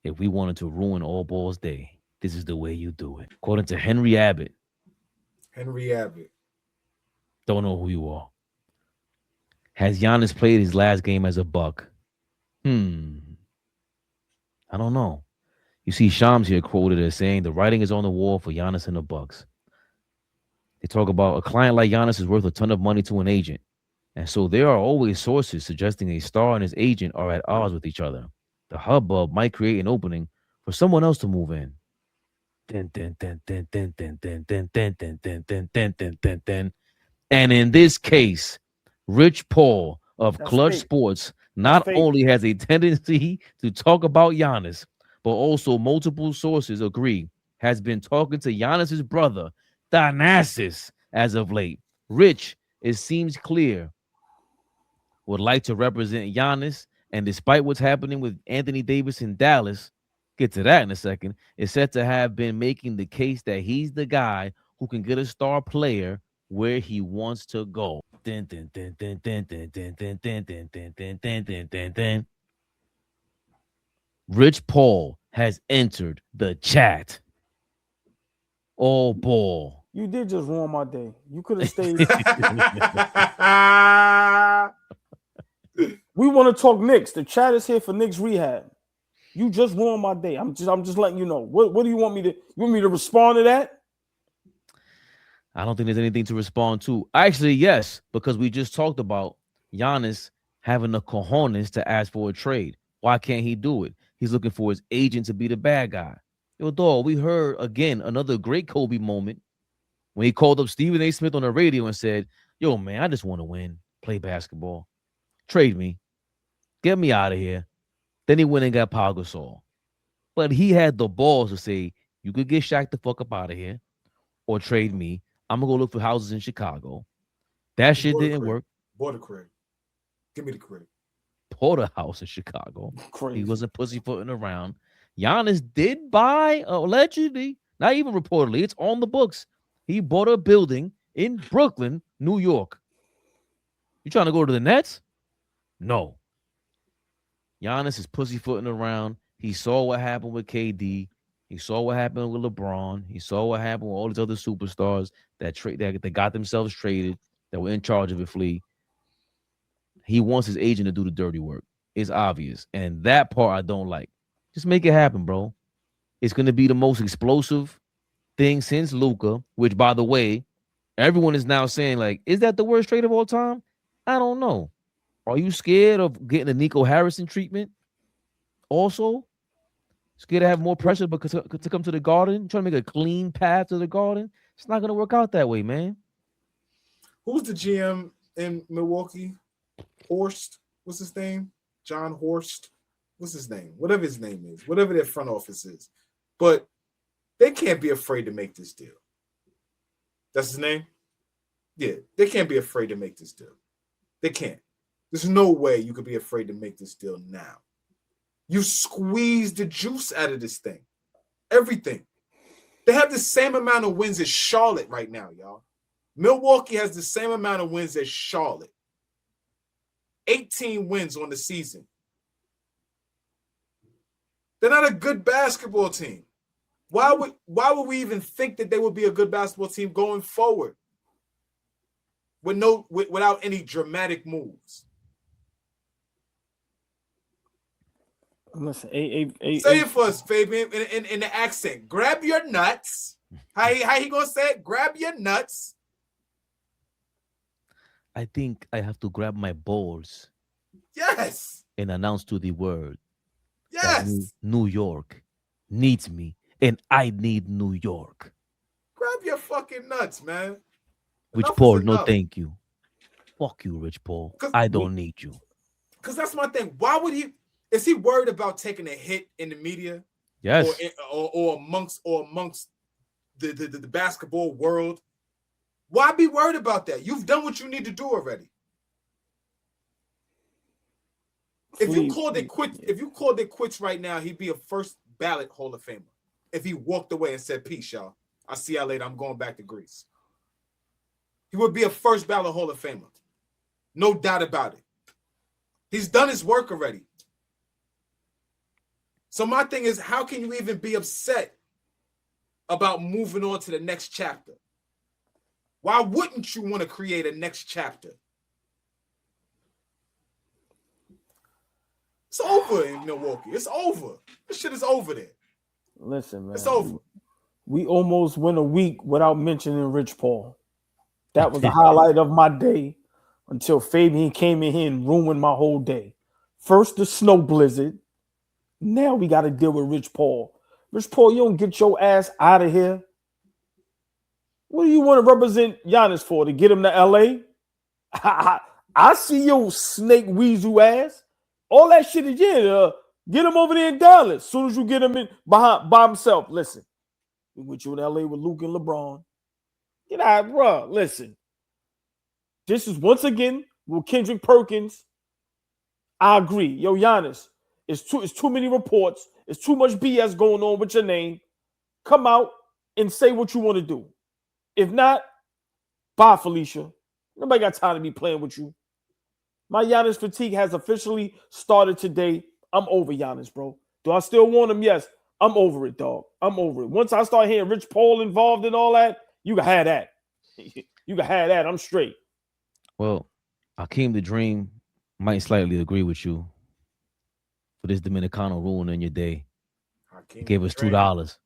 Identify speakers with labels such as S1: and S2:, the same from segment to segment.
S1: If we wanted to ruin all balls day, this is the way you do it. According to Henry Abbott,
S2: Henry Abbott.
S1: don't know who you are. Has Giannis played his last game as a Buck? Hmm. I don't know. You see Shams here quoted as saying the writing is on the wall for Giannis and the Bucks. They talk about a client like Giannis is worth a ton of money to an agent. And so there are always sources suggesting a star and his agent are at odds with each other. The hubbub might create an opening for someone else to move in. Dun, dun, dun, dun, dun, dun, dun, dun, dun, dun, dun, dun, dun, dun, dun, dun. And in this case, Rich Paul of
S3: That's
S1: Klutch
S3: fake.
S1: Sports
S3: That's
S1: not
S3: fake.
S1: only has a tendency to talk about Giannis, but also multiple sources agree has been talking to Giannis's brother, Thanasis, as of late. Rich, it seems clear, would like to represent Giannis, and despite what's happening with Anthony Davis in Dallas, get to that in a second, is said to have been making the case that he's the guy who can get a star player where he wants to go. Dun, dun, dun, dun, dun, dun, dun, dun, dun, dun, dun, dun, dun, dun, dun, dun. Rich Paul has entered the chat. All ball.
S3: You did just ruin my day. You could have stayed. We want to talk Knicks. The chat is here for Knicks rehab. You just ruined my day. I'm just letting you know. What do you want me to? You want me to respond to that?
S1: I don't think there's anything to respond to. Actually, yes, because we just talked about Giannis having the cojones to ask for a trade. Why can't he do it? He's looking for his agent to be the bad guy. Yo, dog, we heard again another great Kobe moment when he called up Stephen A. Smith on the radio and said, yo, man, I just want to win, play basketball. Trade me. Get me out of here. Then he went and got Pau Gasol. But he had the balls to say, you could get Shaq the fuck up out of here or trade me. I'm going to go look for houses in Chicago. That shit didn't work.
S2: Bought a crib. Give me the crib.
S1: Bought a house in Chicago.
S3: Crazy.
S1: He wasn't pussyfooting around. Giannis did buy, allegedly, not even reportedly, it's on the books. He bought a building in Brooklyn, New York. You trying to go to the Nets? No. Giannis is pussyfooting around. He saw what happened with KD. He saw what happened with LeBron. He saw what happened with all these other superstars that got themselves traded, that were in charge of it, Flea. He wants his agent to do the dirty work. It's obvious. And that part I don't like. Just make it happen, bro. It's going to be the most explosive thing since Luka, which, by the way, everyone is now saying, like, is that the worst trade of all time? I don't know. Are you scared of getting the Nico Harrison treatment? Also, scared to have more pressure because to come to the Garden, trying to make a clean path to the Garden? It's not going to work out that way, man.
S2: Who's the GM in Milwaukee? Horst? What's his name? John Horst? What's his name? Whatever his name is. Whatever their front office is. But they can't be afraid to make this deal. That's his name? Yeah, they can't be afraid to make this deal. They can't. There's no way you could be afraid to make this deal now. You squeeze the juice out of this thing. Everything. They have the same amount of wins as Charlotte right now, y'all. Milwaukee has the same amount of wins as Charlotte. 18 wins on the season. They're not a good basketball team. Why would we even think that they would be a good basketball team going forward without any dramatic moves?
S3: Listen,
S2: say it for us, Fabian, in the accent. Grab your nuts. How he gonna say it? Grab your nuts.
S1: I think I have to grab my balls.
S2: Yes.
S1: And announce to the world.
S2: Yes.
S1: New York needs me, and I need New York.
S2: Grab your fucking nuts, man.
S1: Rich Paul, no thank you. Fuck you, Rich Paul. I don't need you.
S2: Because that's my thing. Why would he? Is he worried about taking a hit in the media?
S1: Yes.
S2: Or amongst the basketball world? Why be worried about that? You've done what you need to do already. If you called it quits right now, he'd be a first ballot Hall of Famer. If he walked away and said, peace, y'all. I'll see y'all later. I'm going back to Greece. He would be a first ballot Hall of Famer. No doubt about it. He's done his work already. So my thing is, how can you even be upset about moving on to the next chapter? Why wouldn't you want to create a next chapter? It's over in Milwaukee. It's over. This shit is over there.
S3: Listen, man.
S2: It's over.
S3: We almost went a week without mentioning Rich Paul. That was the highlight of my day until Fabian came in here and ruined my whole day. First, the snow blizzard. Now we got to deal with Rich Paul. Rich Paul, you don't get your ass out of here. What do you want to represent Giannis for? To get him to LA? I see your snake weasel ass. All that shit is get him over there in Dallas. As soon as you get him in by himself. Listen, we went you in LA with Luke and LeBron. Get out, bro. Listen. This is once again with Kendrick Perkins. I agree. Yo, Giannis, it's too many reports. It's too much BS going on with your name. Come out and say what you want to do. If not, bye, Felicia. Nobody got time to be playing with you. My Giannis fatigue has officially started today. I'm over Giannis, bro. Do I still want him? Yes. I'm over it, dog. I'm over it. Once I start hearing Rich Paul involved in all that, you can have that. You can have that. I'm straight.
S1: Well, Akeem the Dream might slightly agree with you for this Dominicano ruining your day. He gave us $2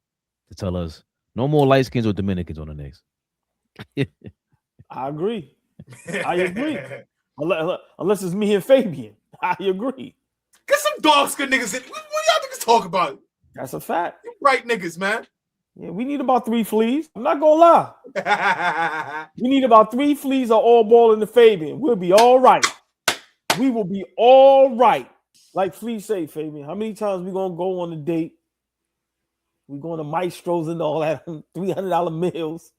S1: to tell us no more light skins or Dominicans on the Knicks.
S3: I agree. I agree. Unless it's me and Fabian. I agree.
S2: Get some dog skin niggas in. What y'all niggas talk about?
S3: That's a fact.
S2: You right niggas, man.
S3: Yeah, we need about 3 fleas. I'm not gonna lie. We need about 3 fleas of AllBall in the Fabian. We'll be all right. We will be all right. Like Flea say, Fabian, how many times we gonna go on a date? We going to Maestros and all that $300 meals.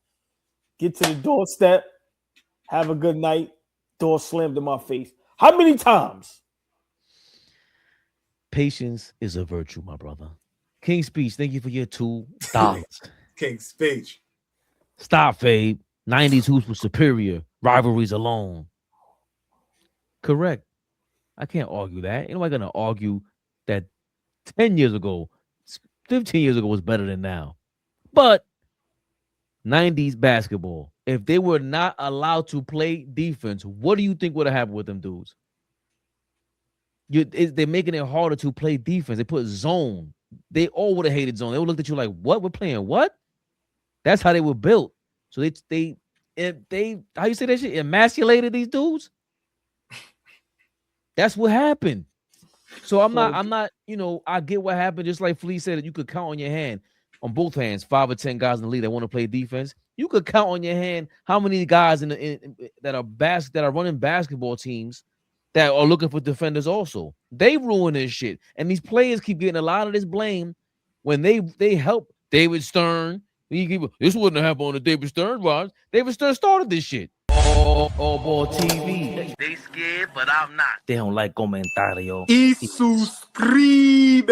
S3: Get to the doorstep. Have a good night. Door slammed in my face. How many times?
S1: Patience is a virtue, my brother. King Speech, thank you for your $2.
S2: King Speech.
S1: Stop, Fabe. 90s hoops were superior. Rivalries alone. Correct. I can't argue that. Ain't nobody gonna argue that 10 years ago, 15 years ago was better than now. But 90s basketball, if they were not allowed to play defense, what do you think would have happened with them dudes? They're making it harder to play defense. They put zone. They all would have hated zone. They would look at you like, what? We're playing what? That's how they were built. So they how you say that shit? Emasculated these dudes. That's what happened. So I'm not, I get what happened. Just like Flea said, that you could count on your hand, on both hands, 5 or 10 guys in the league that want to play defense. You could count on your hand how many guys that are running basketball teams that are looking for defenders also. They ruin this shit. And these players keep getting a lot of this blame when they help David Stern. This wouldn't have happened on the David Stern watch. David Stern started this shit. AllBall TV. They scared, but I'm not. They don't like comentario.
S2: Y suscribe.